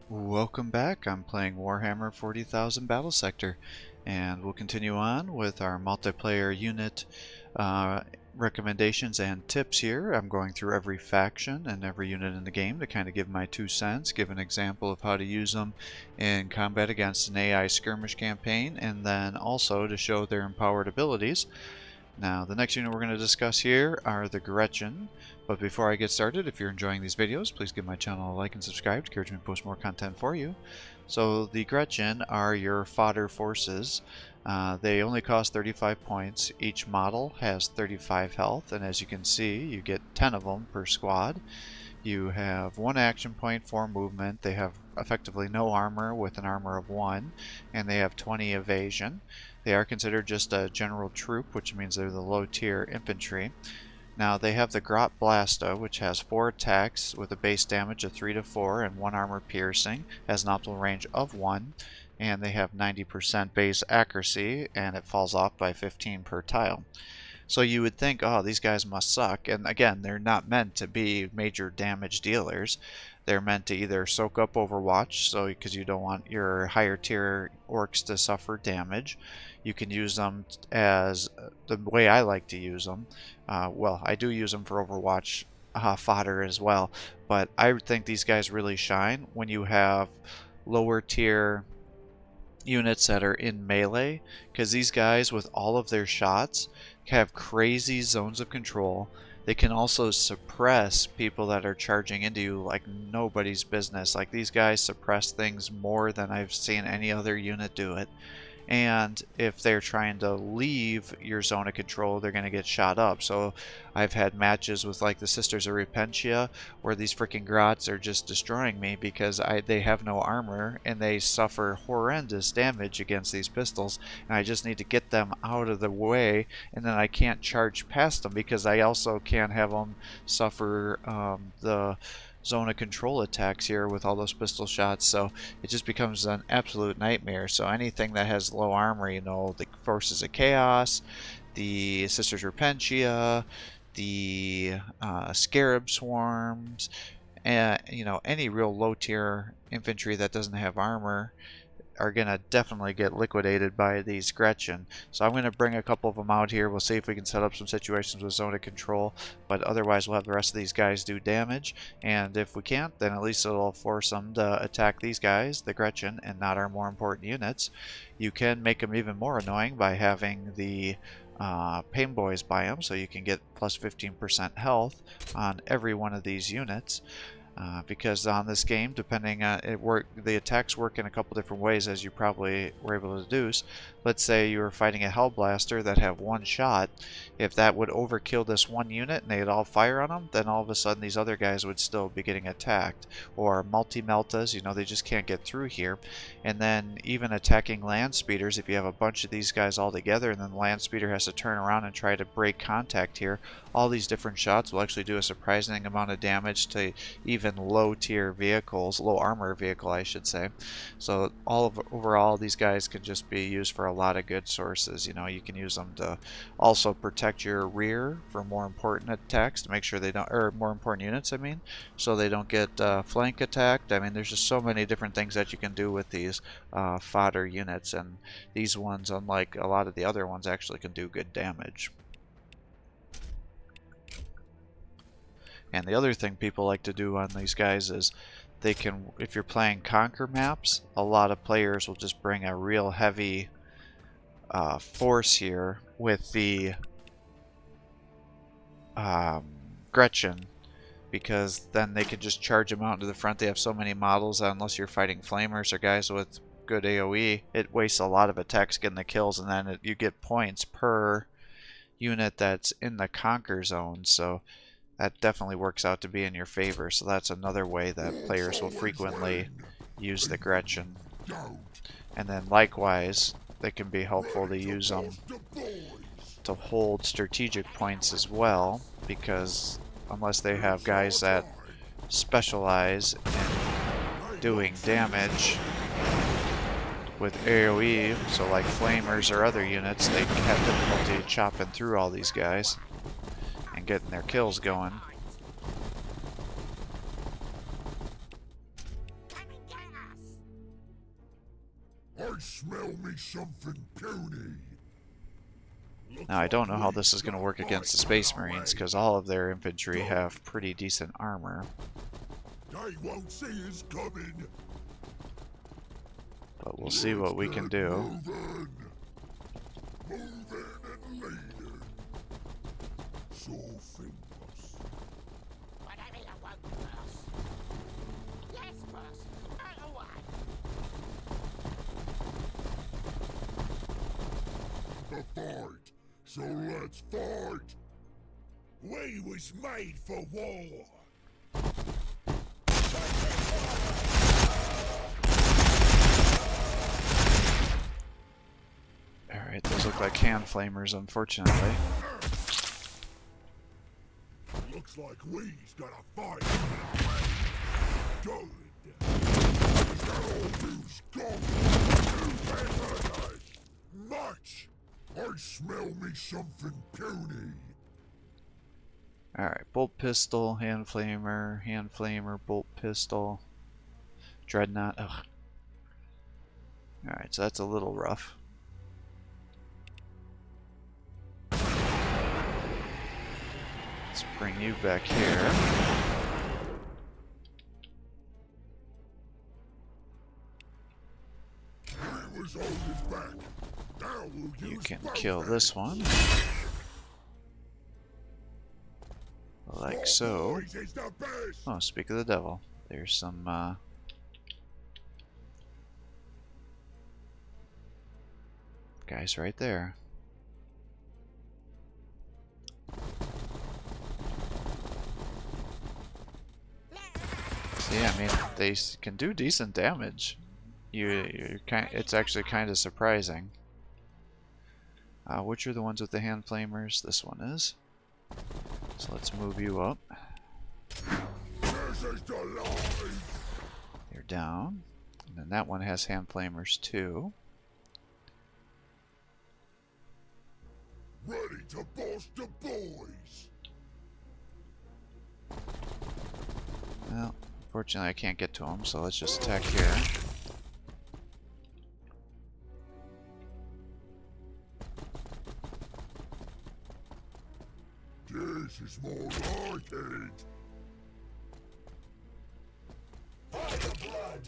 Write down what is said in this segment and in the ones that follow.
Welcome back. I'm playing Warhammer 40,000 Battlesector, and we'll continue on with our multiplayer unit uh, recommendations and tips here. I'm going through every faction and every unit in the game to kind of give my 2 cents, give an example of how to use them in combat against an AI skirmish campaign, and then also to show their empowered abilities. Now, the next unit we're going to discuss here are the Gretchin. But before I get started, if you're enjoying these videos, please give my channel a like and subscribe to encourage me to post more content for you. So the Gretchin are your fodder forces. They only cost 35 points. Each model has 35 health, and as you can see, you get 10 of them per squad. You have 1 action point, 4 movement. They have effectively no armor with an armor of 1, and they have 20 evasion. They are considered just a general troop, which means they're the low tier infantry. Now they have the Grot Blasta, which has 4 attacks with a base damage of 3 to 4 and 1 armor piercing, has an optimal range of 1, and they have 90% base accuracy, and it falls off by 15 per tile. So you would think, oh, these guys must suck. And again, they're not meant to be major damage dealers. They're meant to either soak up Overwatch, so because you don't want your higher tier orcs to suffer damage. You can use them as the way I like to use them. Well, I do use them for Overwatch fodder as well, but I think these guys really shine when you have lower tier units that are in melee, because these guys with all of their shots have crazy zones of control. They can also suppress people that are charging into you like nobody's business. Like, these guys suppress things more than I've seen any other unit do it. And if they're trying to leave your zone of control, they're going to get shot up. So I've had matches with like the Sisters of Repentia where these freaking grots are just destroying me because they have no armor and they suffer horrendous damage against these pistols, and I just need to get them out of the way, and then I can't charge past them because I also can't have them suffer the zone of control attacks here with all those pistol shots. So it just becomes an absolute nightmare. So anything that has low armor, you know, the Forces of Chaos, the Sisters Repentia, the Scarab Swarms, and you know, any real low tier infantry that doesn't have armor are going to definitely get liquidated by these Gretchin. So I'm going to bring a couple of them out here. We'll see if we can set up some situations with zone of control, but otherwise we'll have the rest of these guys do damage, and if we can't, then at least it'll force them to attack these guys, the Gretchin, and not our more important units. You can make them even more annoying by having the Pain Boys by them, so you can get plus 15% health on every one of these units. Because on this game, depending on the attacks work in a couple different ways, as you probably were able to deduce. Let's say you were fighting a Hellblaster that have 1 shot. If that would overkill this 1 unit and they'd all fire on them, then all of a sudden these other guys would still be getting attacked. Or multi-meltas, you know, they just can't get through here. And then even attacking land speeders, if you have a bunch of these guys all together and then the land speeder has to turn around and try to break contact here, all these different shots will actually do a surprising amount of damage to even low tier vehicles, low armor vehicle I should say. So overall these guys can just be used for a lot of good sources. You know, you can use them to also protect your rear for more important attacks to make sure they don't, or more important units I mean, so they don't get flank attacked. I mean, there's just so many different things that you can do with these fodder units, and these ones, unlike a lot of the other ones, actually can do good damage. And the other thing people like to do on these guys is they can, if you're playing conquer maps, a lot of players will just bring a real heavy force here with the Gretchin, because then they can just charge them out into the front. They have so many models, unless you're fighting flamers or guys with good AoE, it wastes a lot of attacks getting the kills, and then you get points per unit that's in the conquer zone. So that definitely works out to be in your favor. So that's another way that players will frequently use the Gretchin. And then likewise, they can be helpful to use them to hold strategic points as well, because unless they have guys that specialize in doing damage with AoE, so like flamers or other units, they have difficulty chopping through all these guys and getting their kills going. I smell me something puny. Now, I don't know how this is going to work against the Space Marines, because all of their infantry have pretty decent armor. They won't see us coming. But we'll see what we can do. Moving and leading. Sure thing, boss. Whatever you want, boss. Yes, boss. Right away. A fight. So let's fight. We was made for war. Alright, those look like hand flamers, unfortunately. Looks like we's got a fight. Good. Much. I smell me something puny. Alright, bolt pistol, hand flamer, bolt pistol, dreadnought. Ugh. Alright, so that's a little rough. Let's bring you back here. You can kill this one. Like so. Oh, speak of the devil. There's some, guys right there. Yeah, I mean, they can do decent damage. It's actually kind of surprising. Which are the ones with the hand flamers? This one is. So let's move you up. You're down. And then that one has hand flamers too. Ready to boss the boys. Well, unfortunately I can't get to them, so let's just attack here. This is more like it. Fire blood.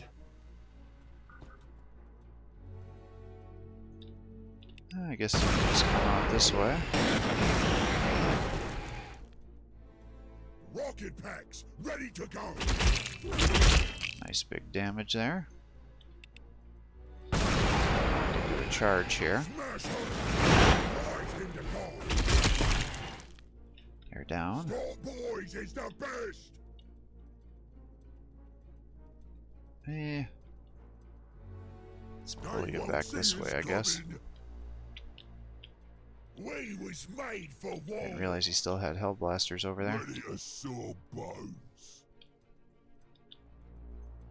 I guess you can just come out this way. Rocket packs ready to go. Nice big damage there. Do a charge here. Smash her. Right in the car. You're down. Small boys is the best. Let's pull you back this way, I guess. We was made for war. Didn't realize he still had Hellblasters over there. Ready to saw bones.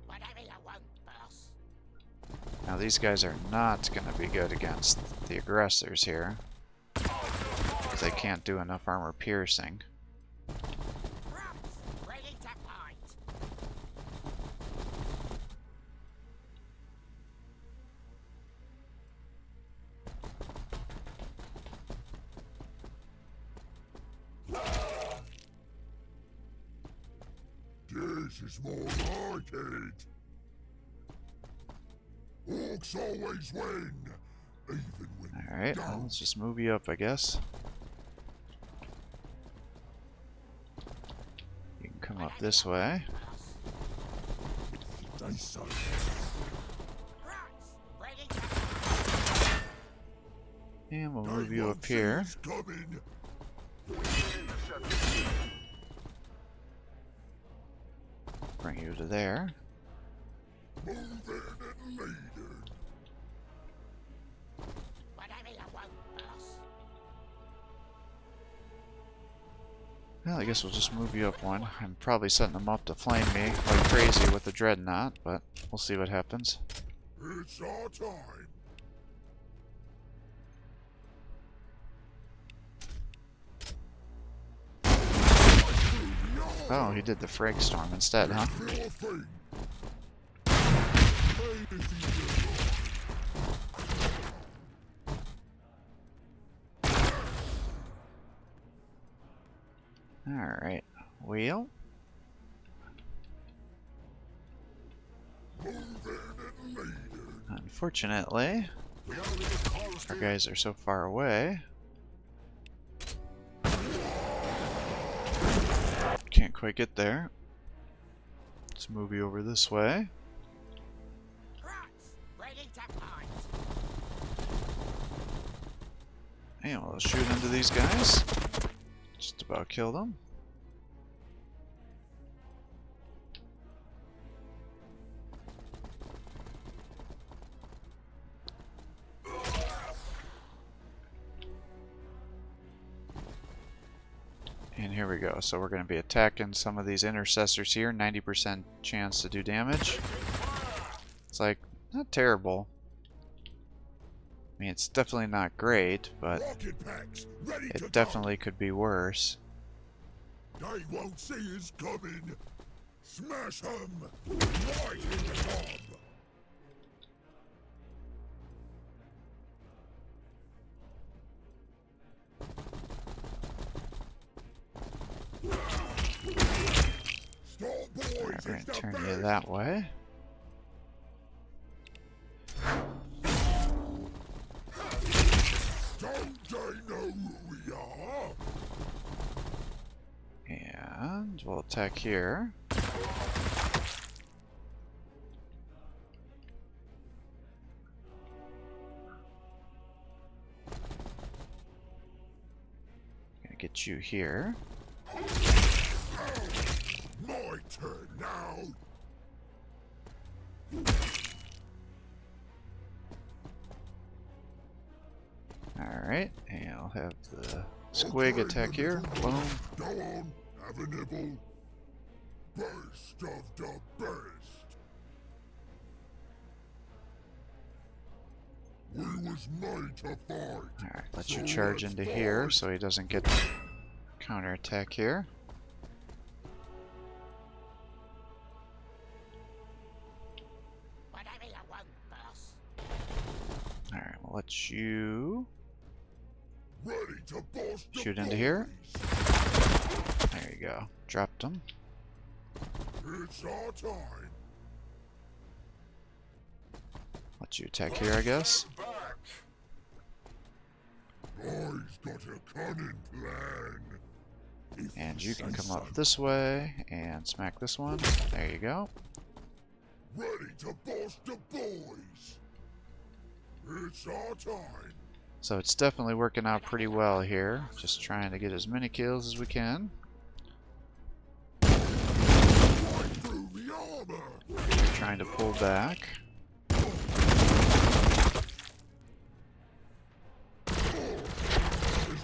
Whatever you want, boss. Now these guys are not going to be good against the aggressors here, because they can't do enough armor piercing. Props, ready to fight. This is more like it. Orks always win, even when Alright, well, let's just move you up, I guess. You can come up this way. they say. Props, ready to fight. And we'll move you up here. Coming. Bring you to there. Moving and leading. Whatever you want, boss. Well, I guess we'll just move you up one. I'm probably setting them up to flame me like crazy with the dreadnought, but we'll see what happens. It's our time. Oh, he did the frag storm instead, huh? Your thing. Alright, well, Moving and leading. unfortunately, We gotta get close our to guys are so far away. Can't quite get there. Let's move you over this way. Rats, ready to fight. And we'll shoot into these guys. Just about kill them. And here we go. So we're going to be attacking some of these intercessors here. 90% chance to do damage. It's like, not terrible. I mean, it's definitely not great, but rocket packs ready to it definitely could be worse. go. They won't see us coming. Smash them right in the bomb. Stop, boys! Alright, we're going It's to the turn you best. that way. Don't they know who we are? And we'll attack here. Gonna get you here. My turn now. Alright, and I'll have the squig Okay, attack the here. little Boom. ones, go on, have a nibble. Best of the best. We was made to fight. Alright, let So you charge let's into here fight. so he doesn't get counterattack here. Whatever you want, boss. Alright, we'll let you Ready to bust the shoot into here. boys. There you go. Dropped him. It's our time. Let you attack here, I guess. Boys got a cunning plan. If And you can say come up so. this way and smack this one. There you go. Ready to bust the boys. It's our time. So it's definitely working out pretty well here. Just trying to get as many kills as we can. Right through the armor. We're trying to pull back. Is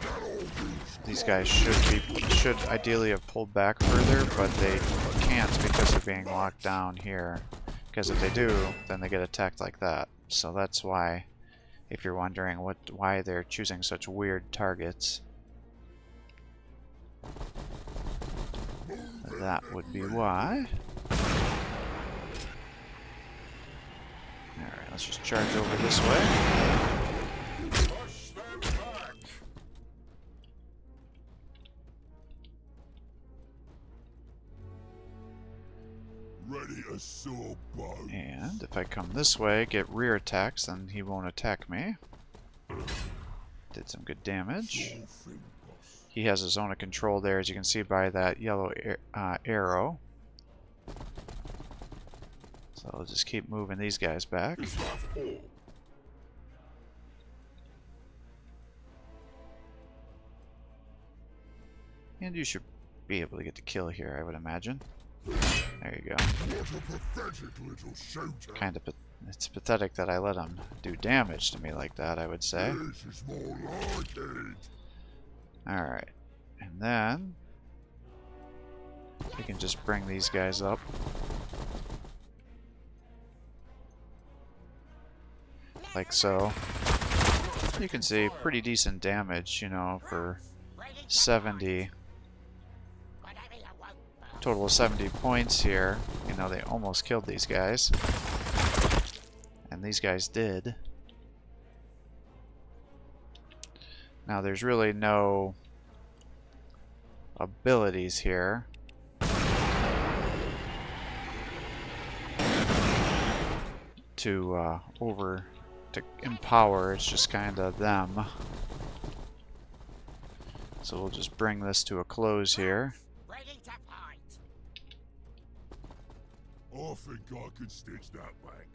that all these? These guys should ideally have pulled back further, but they can't because they're being locked down here. Because if they do, then they get attacked like that. So that's why, if you're wondering why they're choosing such weird targets, that would be why. Alright, let's just charge over this way. Push them back. Ready a sore bow. And if I come this way, get rear attacks, then he won't attack me. Did some good damage. Sure thing, boss. He has a zone of control there, as you can see by that yellow arrow. So I'll just keep moving these guys back. Is that all? And you should be able to get the kill here, I would imagine. There you go. What a pathetic little shooter. Kind of, it's pathetic that I let him do damage to me like that, I would say. This is more like it. Alright. And then we can just bring these guys up. Like so. You can see pretty decent damage, you know, for 70, Whatever you want, boss. total of 70 points here. You know, they almost killed these guys. And these guys did. Now there's really no abilities here. To empower, it's just kind of them. So we'll just bring this to a close here. Ready to fight. I think I can stitch that back.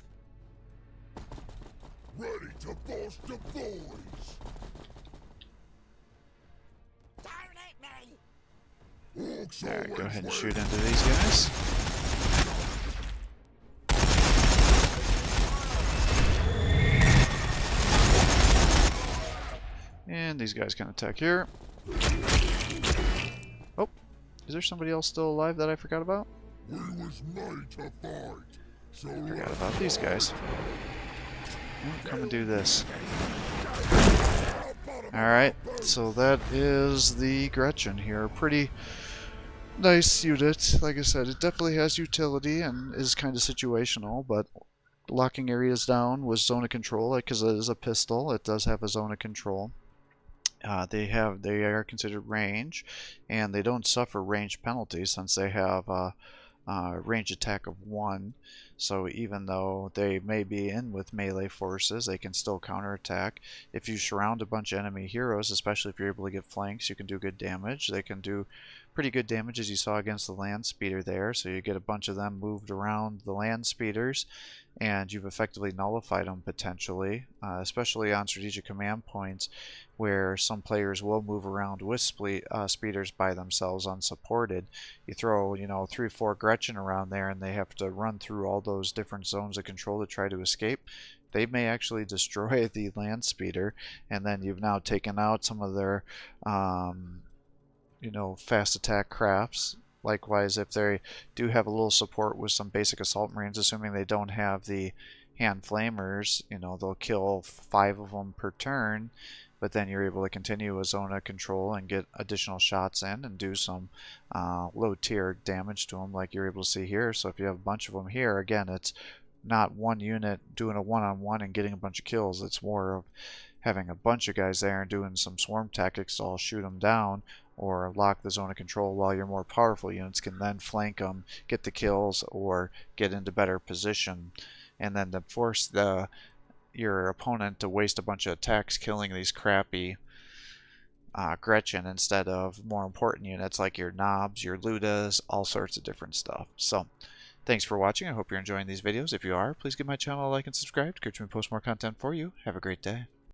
Ready to bust the boys. Don't hit me. Orks Alright, go always ahead and win. shoot into these guys. And these guys can attack here. Oh, is there somebody else still alive that I forgot about? We was made to fight. So Forgot about these guys. Oh, come and do this. Alright, so that is the Gretchin here. Pretty nice unit. Like I said, it definitely has utility and is kind of situational, but locking areas down with zone of control, because it is a pistol, it does have a zone of control. They are considered range, and they don't suffer range penalties since they have range attack of 1. So even though they may be in with melee forces, they can still counterattack. If you surround a bunch of enemy heroes, especially if you're able to get flanks, you can do good damage. They can do pretty good damage, as you saw against the land speeder there. So you get a bunch of them moved around the land speeders, and you've effectively nullified them potentially, especially on strategic command points where some players will move around with speeders by themselves unsupported. You throw, 3 or 4 Gretchin around there and they have to run through all those different zones of control to try to escape. They may actually destroy the land speeder, and then you've now taken out some of their fast attack crafts. Likewise, if they do have a little support with some basic assault marines, assuming they don't have the hand flamers, they'll kill 5 of them per turn, but then you're able to continue a zone of control and get additional shots in and do some low tier damage to them like you're able to see here. So if you have a bunch of them here, again, it's not one unit doing a one-on-one and getting a bunch of kills. It's more of having a bunch of guys there and doing some swarm tactics to all shoot them down or lock the zone of control, while your more powerful units can then flank them, get the kills, or get into better position, and then to force your opponent to waste a bunch of attacks killing these crappy Gretchin instead of more important units like your Knobs, your Ludas, all sorts of different stuff. So thanks for watching. I hope you're enjoying these videos. If you are, please give my channel a like and subscribe to continue to post more content for you. Have a great day.